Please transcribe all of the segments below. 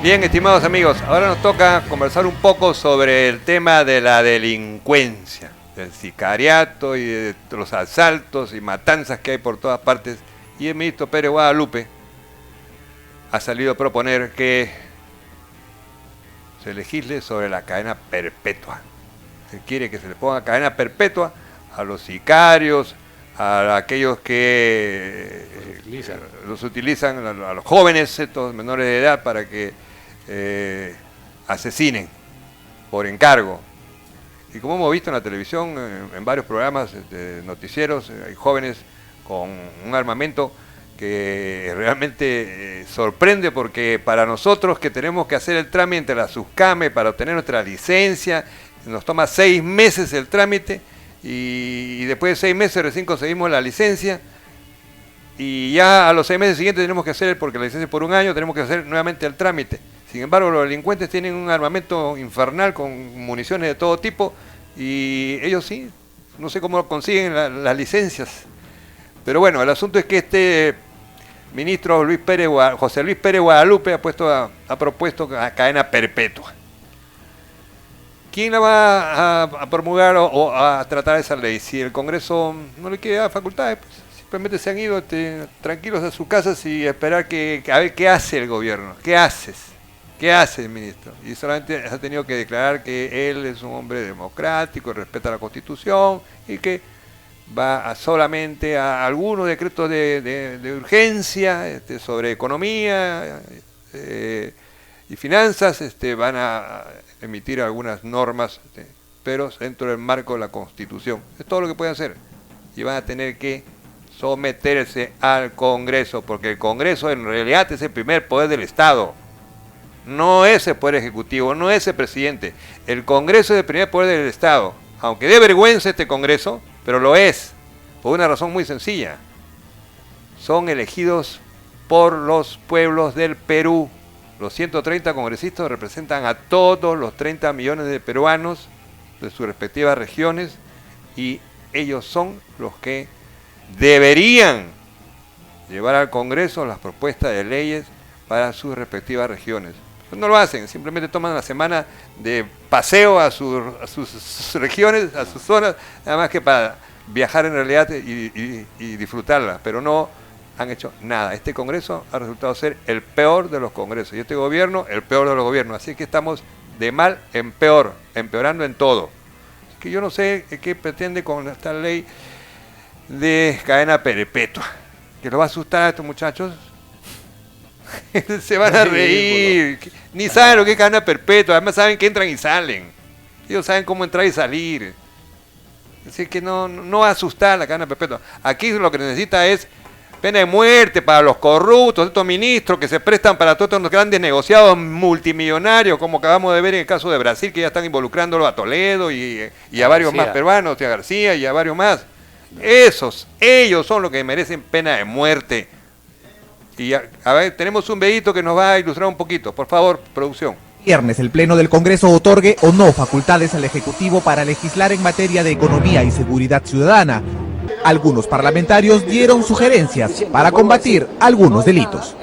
Bien, estimados amigos, ahora nos toca conversar un poco sobre el tema de la delincuencia, del sicariato y de los asaltos y matanzas que hay por todas partes. Y el ministro Pérez Guadalupe ha salido a proponer que se legisle sobre la cadena perpetua. Él quiere que se le ponga cadena perpetua a los sicarios, a aquellos que los utilizan, a los jóvenes, estos menores de edad, para que asesinen por encargo. Y como hemos visto en la televisión, en varios programas noticieros, hay jóvenes con un armamento que realmente sorprende, porque para nosotros que tenemos que hacer el trámite de la SUSCAME para obtener nuestra licencia, nos toma 6 meses el trámite, y después de 6 meses recién conseguimos la licencia, y ya a los 6 meses siguientes tenemos que hacer, porque la licencia es por 1 año, tenemos que hacer nuevamente el trámite. Sin embargo, los delincuentes tienen un armamento infernal con municiones de todo tipo, y ellos sí, no sé cómo consiguen las licencias. Pero bueno, el asunto es que este ministro José Luis Pérez Guadalupe ha propuesto cadena perpetua. ¿Quién la va a promulgar o a tratar esa ley? Si el Congreso no le quiere dar facultades, pues simplemente se han ido tranquilos a sus casas y esperar a ver qué hace el gobierno. ¿Qué haces? ¿Qué hace el ministro? Y solamente ha tenido que declarar que él es un hombre democrático, respeta la Constitución y que va solamente a algunos decretos de urgencia sobre economía y finanzas, van a emitir algunas normas, pero dentro del marco de la Constitución. Es todo lo que pueden hacer. Y van a tener que someterse al Congreso, porque el Congreso en realidad es el primer poder del Estado. No es el poder ejecutivo, no es el presidente. El Congreso es el primer poder del Estado. Aunque dé vergüenza este Congreso, pero lo es, por una razón muy sencilla. Son elegidos por los pueblos del Perú. Los 130 congresistas representan a todos los 30 millones de peruanos de sus respectivas regiones, y ellos son los que deberían llevar al Congreso las propuestas de leyes para sus respectivas regiones. Pero no lo hacen, simplemente toman la semana de paseo a sus regiones, a sus zonas, nada más que para viajar en realidad y disfrutarla, pero no han hecho nada. Este Congreso ha resultado ser el peor de los congresos, y este gobierno el peor de los gobiernos. Así que estamos de mal en peor, empeorando en todo. Así que yo no sé qué pretende con esta ley de cadena perpetua, que lo va a asustar a estos muchachos. Se van a reír, ni saben lo que es cadena perpetua, además saben que entran y salen, ellos saben cómo entrar y salir. Así que no va a asustar la cadena perpetua. Aquí lo que necesita es pena de muerte para los corruptos, estos ministros que se prestan para todos estos grandes negociados multimillonarios, como acabamos de ver en el caso de Brasil, que ya están involucrándolo a Toledo y a varios más peruanos, a García y a varios más. Ellos son los que merecen pena de muerte. Y a ver, tenemos un videito que nos va a ilustrar un poquito. Por favor, producción. Viernes el Pleno del Congreso otorgue o no facultades al Ejecutivo para legislar en materia de economía y seguridad ciudadana. Algunos parlamentarios dieron sugerencias para combatir algunos delitos.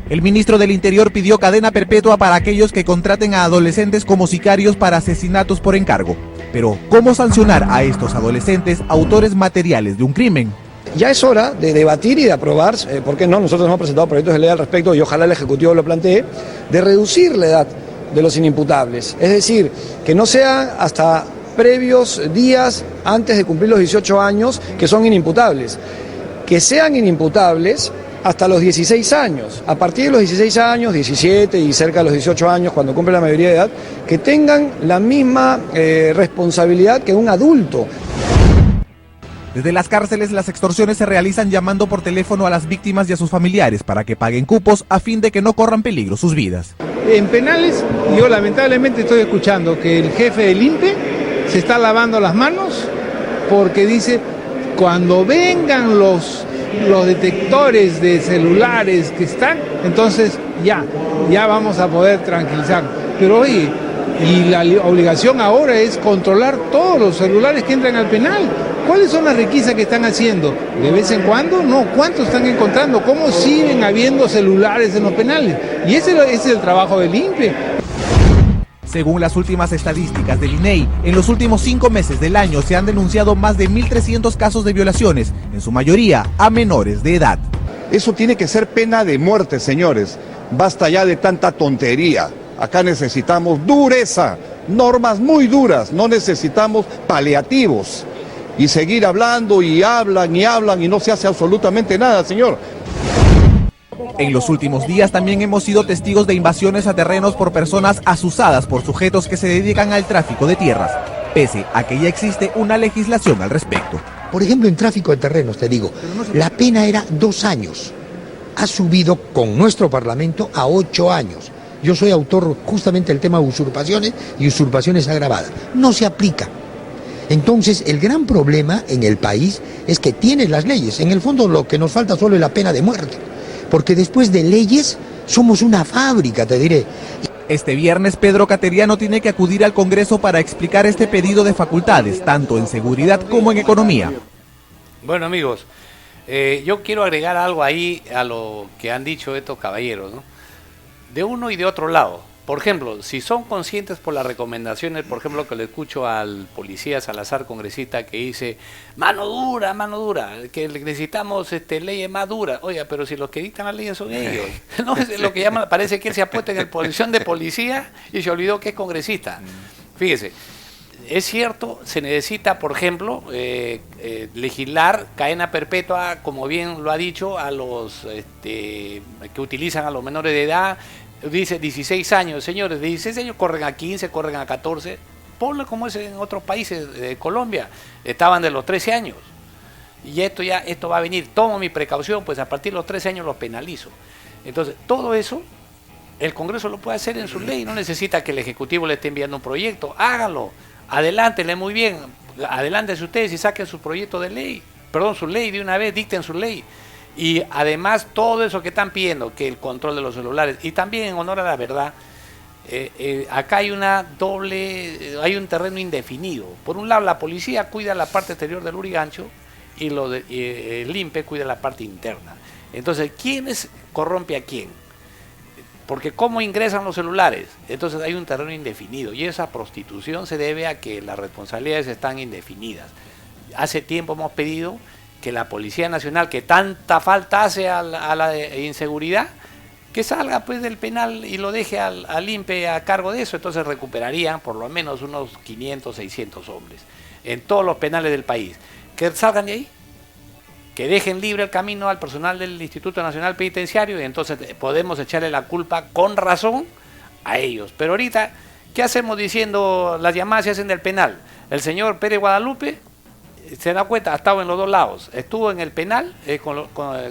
El ministro del Interior pidió cadena perpetua para aquellos que contraten a adolescentes como sicarios para asesinatos por encargo. Pero, ¿cómo sancionar a estos adolescentes autores materiales de un crimen? Ya es hora de debatir y de aprobar, ¿por qué no? Nosotros hemos presentado proyectos de ley al respecto y ojalá el Ejecutivo lo plantee, de reducir la edad de los inimputables. Es decir, que no sea hasta previos días antes de cumplir los 18 años que son inimputables. Que sean inimputables hasta los 16 años. A partir de los 16 años, 17 y cerca de los 18 años, cuando cumple la mayoría de edad, que tengan la misma responsabilidad que un adulto. Desde las cárceles, las extorsiones se realizan llamando por teléfono a las víctimas y a sus familiares para que paguen cupos a fin de que no corran peligro sus vidas. En penales, yo lamentablemente estoy escuchando que el jefe del INPE se está lavando las manos porque dice, cuando vengan los detectores de celulares que están, entonces ya vamos a poder tranquilizar. Pero oye, y la obligación ahora es controlar todos los celulares que entran al penal. ¿Cuáles son las requisas que están haciendo? ¿De vez en cuando? No. ¿Cuántos están encontrando? ¿Cómo siguen habiendo celulares en los penales? Y ese es el trabajo del INPE. Según las últimas estadísticas del INEI, en los últimos 5 meses del año se han denunciado más de 1.300 casos de violaciones, en su mayoría a menores de edad. Eso tiene que ser pena de muerte, señores. Basta ya de tanta tontería. Acá necesitamos dureza, normas muy duras, no necesitamos paliativos. Y seguir hablando y hablan y no se hace absolutamente nada, señor. En los últimos días también hemos sido testigos de invasiones a terrenos por personas asusadas por sujetos que se dedican al tráfico de tierras, pese a que ya existe una legislación al respecto. Por ejemplo, en tráfico de terrenos, te digo, la pena era 2 años. Ha subido con nuestro Parlamento a 8 años. Yo soy autor justamente del tema de usurpaciones y usurpaciones agravadas. No se aplica. Entonces, el gran problema en el país es que tiene las leyes. En el fondo, lo que nos falta solo es la pena de muerte. Porque después de leyes, somos una fábrica, te diré. Este viernes, Pedro Cateriano tiene que acudir al Congreso para explicar este pedido de facultades, tanto en seguridad como en economía. Bueno, amigos, yo quiero agregar algo ahí a lo que han dicho estos caballeros, ¿no? De uno y de otro lado. Por ejemplo, si son conscientes por las recomendaciones, por ejemplo, que le escucho al policía Salazar, congresista, que dice mano dura, que necesitamos leyes más duras. Oiga, pero si los que dictan las leyes son ellos. No es lo que llaman, parece que él se ha puesto en posición de policía y se olvidó que es congresista. Fíjese, es cierto, se necesita, por ejemplo, legislar cadena perpetua, como bien lo ha dicho, a los que utilizan a los menores de edad. Dice 16 años, señores, de 16 años corren a 15, corren a 14, ponle como es en otros países de Colombia, estaban de los 13 años, y esto va a venir, tomo mi precaución, pues a partir de los 13 años los penalizo. Entonces, todo eso, el Congreso lo puede hacer en su ley, no necesita que el Ejecutivo le esté enviando un proyecto, háganlo, adelántenle muy bien, adelántense ustedes y saquen su proyecto de ley, su ley de una vez, dicten su ley. Y además todo eso que están pidiendo, que el control de los celulares, y también en honor a la verdad, acá hay hay un terreno indefinido. Por un lado la policía cuida la parte exterior del Lurigancho y el INPE cuida la parte interna. Entonces, ¿quién corrompe a quién? Porque ¿cómo ingresan los celulares? Entonces hay un terreno indefinido y esa prostitución se debe a que las responsabilidades están indefinidas. Hace tiempo hemos pedido que la Policía Nacional, que tanta falta hace a la inseguridad, que salga pues del penal y lo deje al INPE a cargo de eso. Entonces recuperarían por lo menos unos 500, 600 hombres en todos los penales del país. Que salgan de ahí, que dejen libre el camino al personal del Instituto Nacional Penitenciario y entonces podemos echarle la culpa con razón a ellos. Pero ahorita, ¿qué hacemos diciendo las llamadas se hacen del penal? El señor Pérez Guadalupe se da cuenta, ha estado en los dos lados, estuvo en el penal,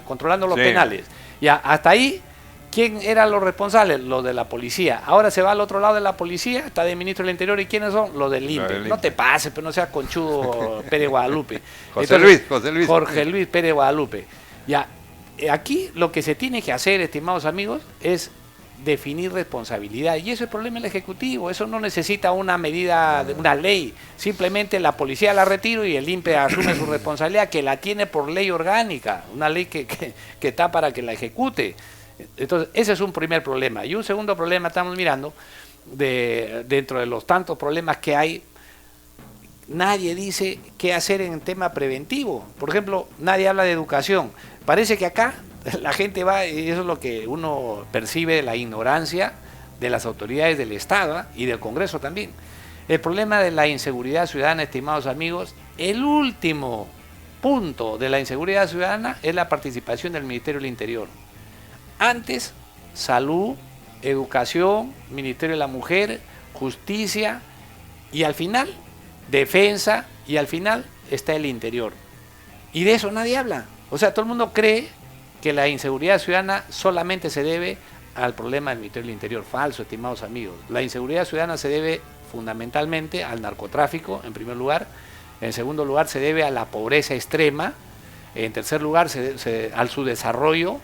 controlando los penales. Ya, hasta ahí, ¿quién eran los responsables? Los de la policía. Ahora se va al otro lado de la policía, está de ministro del Interior, ¿y quiénes son? Los del INPE. No te pases, pero no seas conchudo Pérez Guadalupe. Jorge Luis Pérez Guadalupe. Ya, aquí lo que se tiene que hacer, estimados amigos, es definir responsabilidad, y eso es el problema del Ejecutivo. Eso no necesita una medida, una ley, simplemente la policía la retiro y el INPE asume su responsabilidad, que la tiene por ley orgánica, una ley que está para que la ejecute. Entonces ese es un primer problema, y un segundo problema estamos mirando, dentro de los tantos problemas que hay, nadie dice qué hacer en tema preventivo. Por ejemplo, nadie habla de educación. Parece que acá la gente va, y eso es lo que uno percibe de la ignorancia de las autoridades del Estado y del Congreso también. El problema de la inseguridad ciudadana, estimados amigos, el último punto de la inseguridad ciudadana es la participación del Ministerio del Interior. Antes, salud, educación, Ministerio de la Mujer, justicia, y al final, defensa, y al final está el interior. Y de eso nadie habla. O sea, todo el mundo cree que la inseguridad ciudadana solamente se debe al problema del Ministerio del Interior. Falso, estimados amigos. La inseguridad ciudadana se debe fundamentalmente al narcotráfico, en primer lugar. En segundo lugar, se debe a la pobreza extrema. En tercer lugar, al subdesarrollo.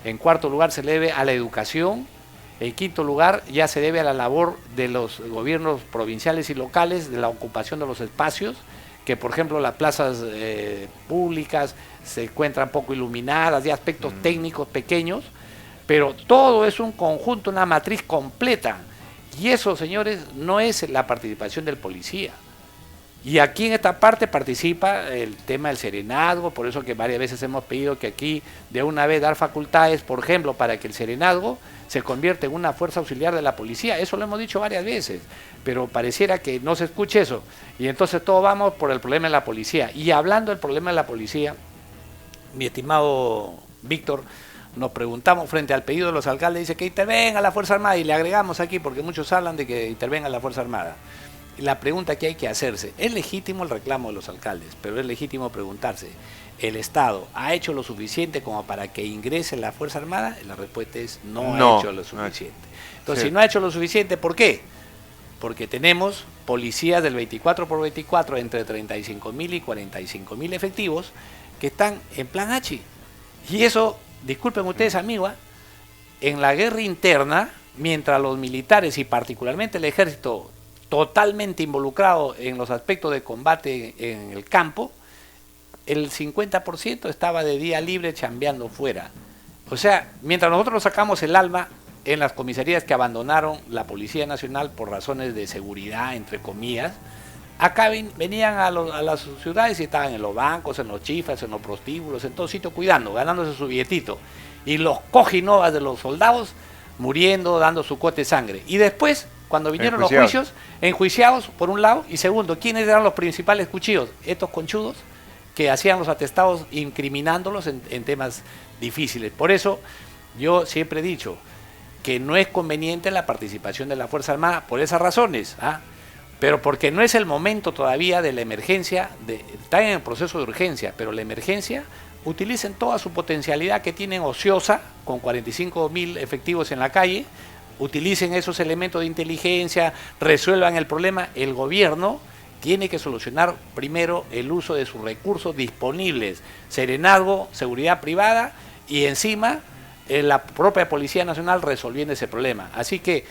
En cuarto lugar, se debe a la educación. En quinto lugar, ya se debe a la labor de los gobiernos provinciales y locales, de la ocupación de los espacios. que por ejemplo las plazas públicas se encuentran poco iluminadas, de aspectos técnicos pequeños, pero todo es un conjunto, una matriz completa. Y eso, señores, no es la participación del policía. Y aquí en esta parte participa el tema del serenazgo, por eso que varias veces hemos pedido que aquí de una vez dar facultades, por ejemplo, para que el serenazgo se convierta en una fuerza auxiliar de la policía. Eso lo hemos dicho varias veces, pero pareciera que no se escuche eso. Y entonces todos vamos por el problema de la policía. Y hablando del problema de la policía, mi estimado Víctor, nos preguntamos frente al pedido de los alcaldes, dice que intervenga la Fuerza Armada, y le agregamos aquí, porque muchos hablan de que intervenga la Fuerza Armada. La pregunta que hay que hacerse, es legítimo el reclamo de los alcaldes, pero es legítimo preguntarse, ¿el Estado ha hecho lo suficiente como para que ingrese la Fuerza Armada? La respuesta es no ha hecho lo suficiente. Entonces, si no ha hecho lo suficiente, ¿por qué? Porque tenemos policías del 24x24 entre 35.000 y 45.000 efectivos que están en plan H. Y eso, disculpen ustedes, amigos, en la guerra interna, mientras los militares y particularmente el ejército totalmente involucrado en los aspectos de combate en el campo, el 50% estaba de día libre chambeando fuera. O sea, mientras nosotros sacamos el alma en las comisarías que abandonaron la Policía Nacional por razones de seguridad, entre comillas, acá venían a las ciudades y estaban en los bancos, en los chifas, en los prostíbulos, en todo sitio cuidando, ganándose su billetito. Y los cojinovas de los soldados muriendo, dando su cote de sangre. Y después, cuando vinieron los juicios, enjuiciados por un lado, y segundo, ¿quiénes eran los principales cuchillos? Estos conchudos que hacían los atestados incriminándolos en temas difíciles. Por eso yo siempre he dicho que no es conveniente la participación de la Fuerza Armada por esas razones, pero porque no es el momento todavía de la emergencia, está en el proceso de urgencia, pero la emergencia utilicen toda su potencialidad que tienen ociosa, con 45.000 efectivos en la calle, utilicen esos elementos de inteligencia, resuelvan el problema. El gobierno tiene que solucionar primero el uso de sus recursos disponibles, serenazgo, seguridad privada, y encima la propia Policía Nacional resolviendo ese problema. Así que,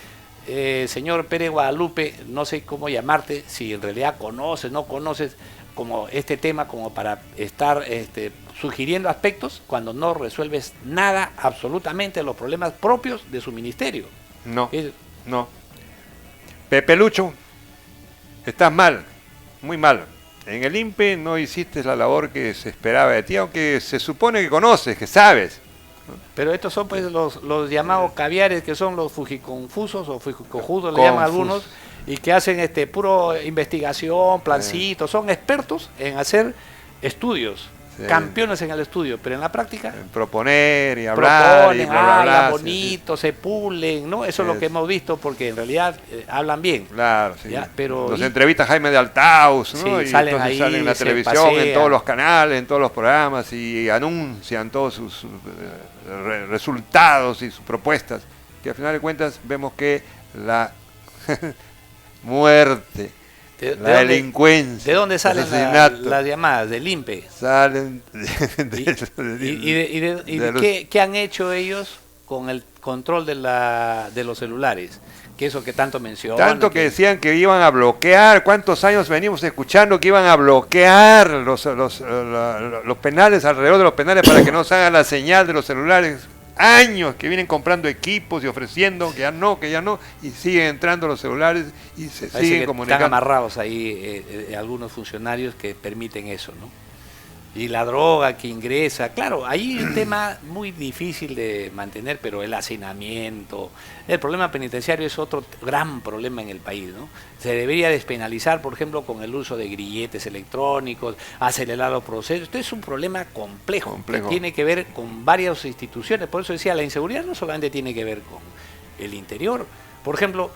señor Pérez Guadalupe, no sé cómo llamarte, si en realidad conoces, no conoces como este tema, como para estar sugiriendo aspectos cuando no resuelves nada, absolutamente, los problemas propios de su ministerio. No. Pepe Lucho, estás mal, muy mal. En el INPE no hiciste la labor que se esperaba de ti, aunque se supone que conoces, que sabes. Pero estos son pues los llamados caviares, que son los fujiconfusos o fujicojudos, le llaman algunos, y que hacen puro investigación, plancitos, son expertos en hacer estudios. Sí. Campeones en el estudio, pero en la práctica en proponer y hablar, proponen, y bla, bla, bla, bonito, sí. Se pulen, ¿no? Eso es lo que hemos visto, porque en realidad hablan bien. Claro, sí. ¿Ya? Pero nos entrevista Jaime de Altaus, ¿no? Sí, y salen ahí, salen en la televisión, en todos los canales, en todos los programas, y anuncian todos sus resultados y sus propuestas, que al final de cuentas vemos que la muerte, la delincuencia. ¿De dónde salen las llamadas? ¿Del INPE? Salen ¿qué han hecho ellos con el control de los celulares? Que eso que tanto mencionan. Tanto que decían que iban a bloquear. ¿Cuántos años venimos escuchando que iban a bloquear los penales, alrededor de los penales, para que no se haga la señal de los celulares? Años que vienen comprando equipos y ofreciendo que ya no, y siguen entrando los celulares y se siguen comunicando. Están amarrados ahí algunos funcionarios que permiten eso, ¿no? Y la droga que ingresa, claro, hay un tema muy difícil de mantener, pero el hacinamiento, el problema penitenciario es otro gran problema en el país, ¿no? Se debería despenalizar, por ejemplo, con el uso de grilletes electrónicos, acelerar los procesos. Esto es un problema complejo. Que tiene que ver con varias instituciones. Por eso decía, la inseguridad no solamente tiene que ver con el interior. Por ejemplo,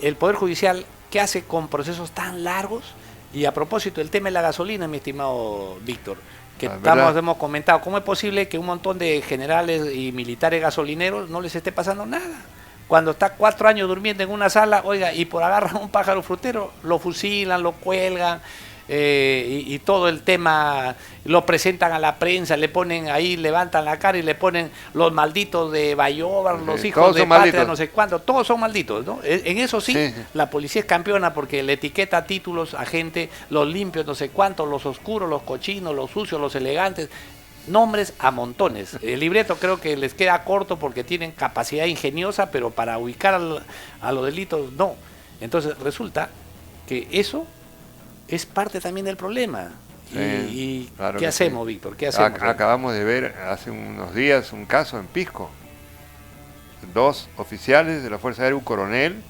el Poder Judicial, ¿qué hace con procesos tan largos? Y a propósito, el tema de la gasolina, mi estimado Víctor, que hemos comentado, ¿cómo es posible que un montón de generales y militares gasolineros no les esté pasando nada? Cuando está 4 años durmiendo en una sala, oiga, y por agarrar un pájaro frutero, lo fusilan, lo cuelgan, y todo el tema lo presentan a la prensa, le ponen ahí, levantan la cara y le ponen los malditos de Bayobar, los hijos de patria, malditos. No sé cuánto, todos son malditos, ¿no? En eso sí, la policía es campeona porque le etiqueta títulos a gente, los limpios, no sé cuántos, los oscuros, los cochinos, los sucios, los elegantes. Nombres a montones. El libreto creo que les queda corto porque tienen capacidad ingeniosa, pero para ubicar a los delitos no. Entonces resulta que eso es parte también del problema. Sí, claro. ¿Qué hacemos, Víctor? ¿Qué hacemos? Acabamos de ver hace unos días un caso en Pisco. 2 oficiales de la Fuerza Aérea, un coronel,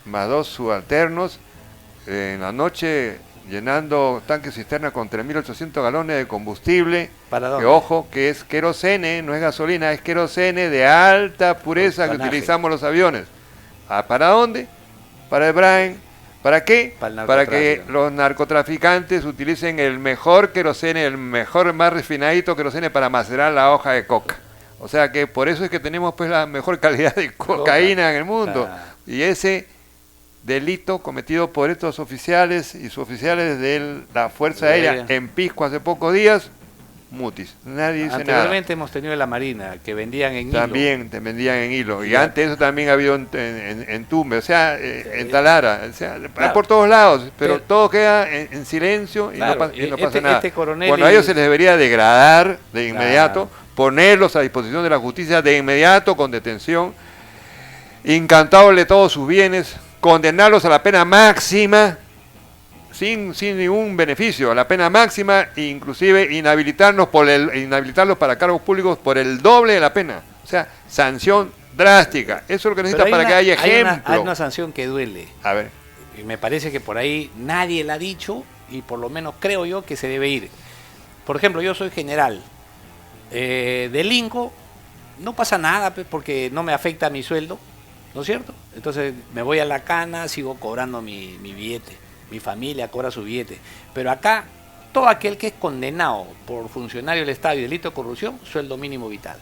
más 2 subalternos, en la noche llenando tanques cisterna con 3.800 galones de combustible, que ojo, que es querosene, no es gasolina, es querosene de alta pureza que utilizamos los aviones. ¿Para dónde? Para el Brain. ¿Para qué? Para que los narcotraficantes utilicen el mejor querosene, el mejor, más refinadito querosene para macerar la hoja de coca. O sea que por eso es que tenemos pues la mejor calidad de cocaína en el mundo. Y ese delito cometido por estos oficiales y suboficiales de la Fuerza Aérea en Pisco hace pocos días, mutis, nadie dice nada. Anteriormente hemos tenido en la Marina, que vendían en hilo. También te vendían en hilo, y antes eso también ha habido en Tumbes, o sea, en Talara, o sea, por todos lados, pero todo queda en silencio y no pasa nada. Bueno, a ellos se les debería degradar de inmediato, ponerlos a disposición de la justicia de inmediato con detención, incantarle todos sus bienes, condenarlos a la pena máxima, sin ningún beneficio, a la pena máxima, e inclusive inhabilitarlos para cargos públicos por el doble de la pena. O sea, sanción drástica. Eso es lo que necesita para que haya ejemplo. Hay una sanción que duele. A ver. Y me parece que por ahí nadie la ha dicho, y por lo menos creo yo que se debe ir. Por ejemplo, yo soy general. Delinco, no pasa nada porque no me afecta mi sueldo, ¿no es cierto? Entonces me voy a la cana, sigo cobrando mi billete, mi familia cobra su billete. Pero acá, todo aquel que es condenado por funcionario del Estado y delito de corrupción, sueldo mínimo vital.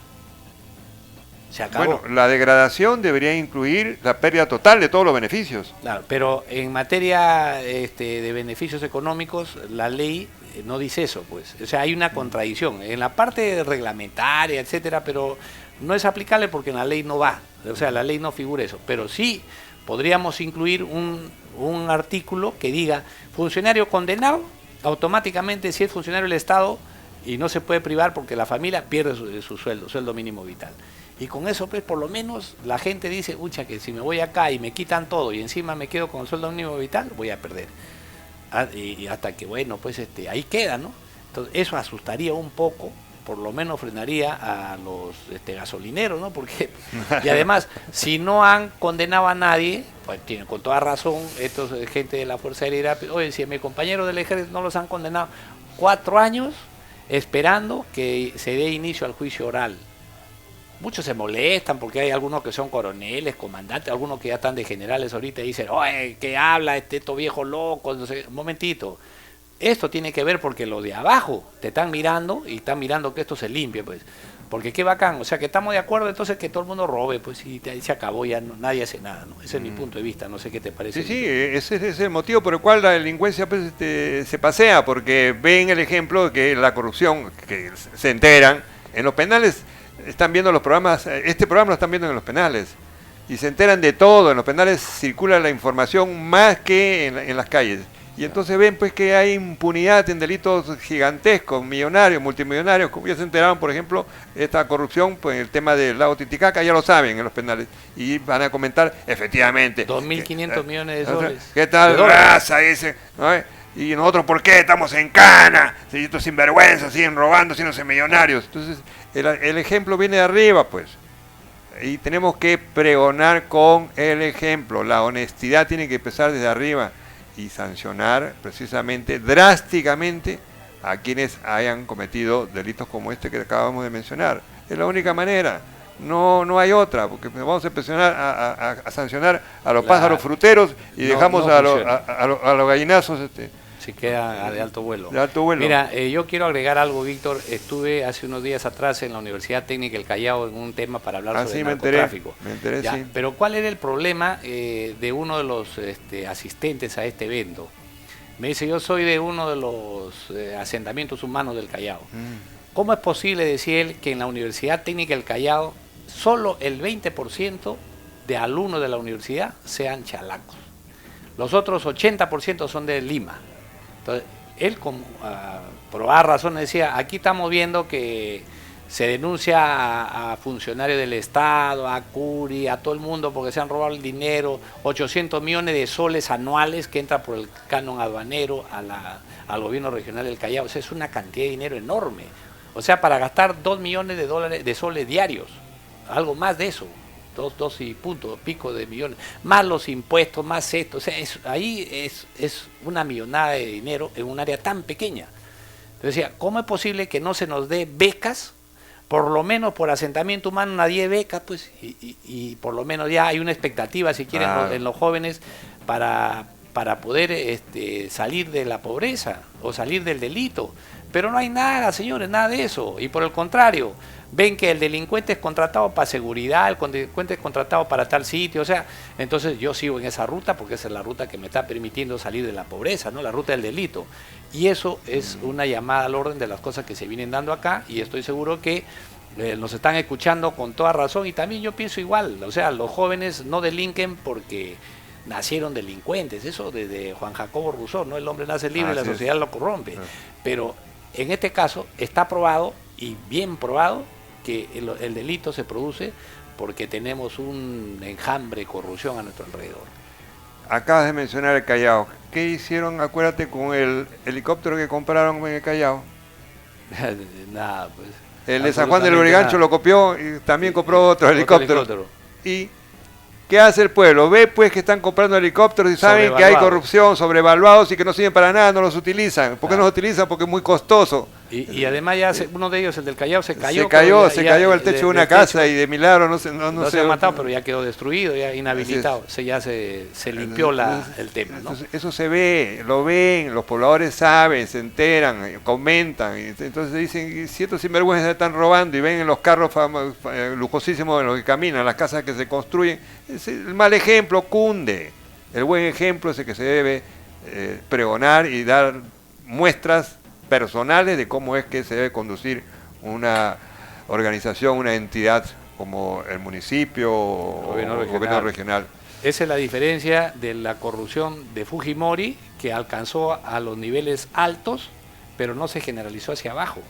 Se acabó. Bueno, la degradación debería incluir la pérdida total de todos los beneficios. Claro, pero en materia de beneficios económicos, la ley no dice eso, pues. O sea, hay una contradicción en la parte reglamentaria, etcétera, pero no es aplicable porque en la ley no va. O sea, la ley no figura eso. Pero sí podríamos incluir un artículo que diga funcionario condenado, automáticamente si es funcionario del Estado y no se puede privar porque la familia pierde su sueldo mínimo vital. Y con eso, pues, por lo menos la gente dice, ucha, que si me voy acá y me quitan todo y encima me quedo con el sueldo mínimo vital, voy a perder. Y hasta que, bueno, pues ahí queda, ¿no? Entonces, eso asustaría un poco, por lo menos frenaría a los gasolineros, ¿no? Porque, y además, si no han condenado a nadie, pues tienen con toda razón, gente de la Fuerza Aérea, oye, si a mis compañeros del ejército no los han condenado, 4 años esperando que se dé inicio al juicio oral. Muchos se molestan porque hay algunos que son coroneles, comandantes, algunos que ya están de generales ahorita y dicen, oye, ¿qué habla estos viejos locos? No sé, un momentito. Esto tiene que ver porque los de abajo te están mirando y están mirando que esto se limpie, pues. Porque qué bacán, o sea que estamos de acuerdo entonces que todo el mundo robe, pues, y ahí se acabó, ya nadie hace nada, ¿no? Ese es mi punto de vista, no sé qué te parece. Sí, ese es el motivo por el cual la delincuencia pues, se pasea, porque ven el ejemplo de que la corrupción, que se enteran, en los penales están viendo los programas, este programa lo están viendo en los penales, y se enteran de todo, en los penales circula la información más que en las calles. Y entonces ven pues que hay impunidad en delitos gigantescos, millonarios, multimillonarios, como ya se enteraron, por ejemplo, esta corrupción, pues el tema del lago Titicaca, ya lo saben en los penales, y van a comentar, efectivamente. 2.500 millones de soles. ¿Qué tal raza? Dicen, ¿no? Y nosotros, ¿por qué estamos en cana? Si estos sinvergüenzas siguen robando, siendo millonarios. Entonces, el ejemplo viene de arriba, pues. Y tenemos que pregonar con el ejemplo. La honestidad tiene que empezar desde arriba y sancionar precisamente drásticamente a quienes hayan cometido delitos como este que acabamos de mencionar. Es la única manera, no hay otra, porque vamos a empezar a sancionar a los pájaros fruteros y dejamos a los gallinazos. Si queda de alto vuelo. De alto vuelo. Mira, yo quiero agregar algo, Víctor. Estuve hace unos días atrás en la Universidad Técnica del Callao en un tema para hablar sobre el narcotráfico. Me enteré, ¿Ya? Sí. Pero ¿cuál era el problema de uno de los asistentes a este evento? Me dice, yo soy de uno de los asentamientos humanos del Callao. ¿Cómo es posible, decía él, que en la Universidad Técnica del Callao solo el 20% de alumnos de la universidad sean chalacos? Los otros 80% son de Lima. Entonces, él, por varias razones, decía, aquí estamos viendo que se denuncia a funcionarios del Estado, a Curi, a todo el mundo porque se han robado el dinero, 800 millones de soles anuales que entra por el canon aduanero al gobierno regional del Callao. O sea, es una cantidad de dinero enorme. O sea, para gastar 2 millones de soles diarios, algo más de eso, dos y pico de millones, más los impuestos, más esto. O sea, ahí es una millonada de dinero en un área tan pequeña. Entonces decía, ¿cómo es posible que no se nos dé becas? Por lo menos por asentamiento humano una 10 becas, pues, y por lo menos ya hay una expectativa, si quieren, en los jóvenes para poder salir de la pobreza o salir del delito. Pero no hay nada, señores, nada de eso. Y por el contrario, ven que el delincuente es contratado para seguridad, el delincuente es contratado para tal sitio. O sea, entonces yo sigo en esa ruta porque esa es la ruta que me está permitiendo salir de la pobreza, ¿no? La ruta del delito. Y eso es una llamada al orden de las cosas que se vienen dando acá, y estoy seguro que nos están escuchando con toda razón, y también yo pienso igual. O sea, los jóvenes no delinquen porque nacieron delincuentes, eso desde Juan Jacobo Rousseau, ¿no? El hombre nace libre y la sociedad lo corrompe. Pero en este caso está probado, y bien probado, que el delito se produce porque tenemos un enjambre de corrupción a nuestro alrededor. Acabas de mencionar el Callao. ¿Qué hicieron, acuérdate, con el helicóptero que compraron en el Callao? Nada, pues. El de San Juan del Lurigancho lo copió y también compró otro helicóptero. ¿Y qué hace el pueblo? Ve pues que están comprando helicópteros y saben que hay corrupción, sobrevaluados y que no sirven para nada, no los utilizan. ¿Por qué no los utilizan? Porque es muy costoso. Y además ya uno de ellos, el del Callao, se cayó. Se cayó el techo de una casa y de milagro no se ha matado, pero ya quedó destruido, ya inhabilitado. Ya se limpió el tema, ¿no? Eso se ve, lo ven, los pobladores saben, se enteran, comentan. Entonces dicen, si estos sinvergüenzas están robando y ven en los carros lujosísimos en los que caminan, las casas que se construyen, el mal ejemplo cunde. El buen ejemplo es el que se debe pregonar y dar muestras personales de cómo es que se debe conducir una organización, una entidad como el municipio o gobierno regional. Esa es la diferencia de la corrupción de Fujimori, que alcanzó a los niveles altos, pero no se generalizó hacia abajo.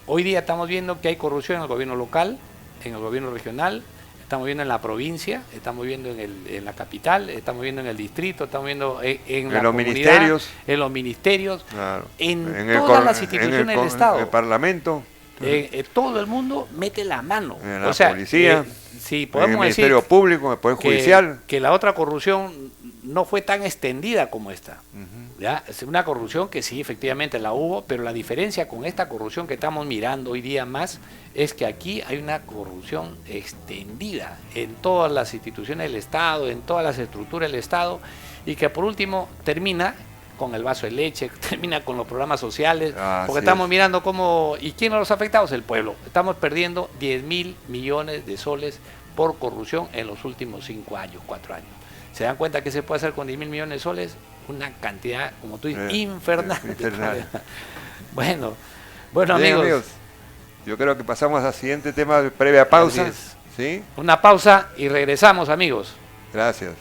Hoy día estamos viendo que hay corrupción en el gobierno local, en el gobierno regional, estamos viendo en la provincia, estamos viendo en la capital, estamos viendo en el distrito, estamos viendo en la comunidad, en los ministerios, claro, en todas las instituciones del Estado. En el Parlamento. Todo el mundo mete la mano. En la policía, si podemos en el Ministerio Público, en el Poder Judicial. Que la otra corrupción no fue tan extendida como esta. ¿Ya? Es una corrupción que sí, efectivamente la hubo, pero la diferencia con esta corrupción que estamos mirando hoy día más es que aquí hay una corrupción extendida en todas las instituciones del Estado, en todas las estructuras del Estado, y que por último termina con el vaso de leche, termina con los programas sociales, porque estamos mirando cómo, ¿y quién los afectados? El pueblo. Estamos perdiendo 10.000 millones de soles por corrupción en los últimos 5 años, 4 años. ¿Se dan cuenta que se puede hacer con 10.000 millones de soles? Una cantidad, como tú dices, infernal. Bueno, bien, amigos, yo creo que pasamos al siguiente tema, previa pausa. ¿Sí? Una pausa y regresamos, amigos. Gracias.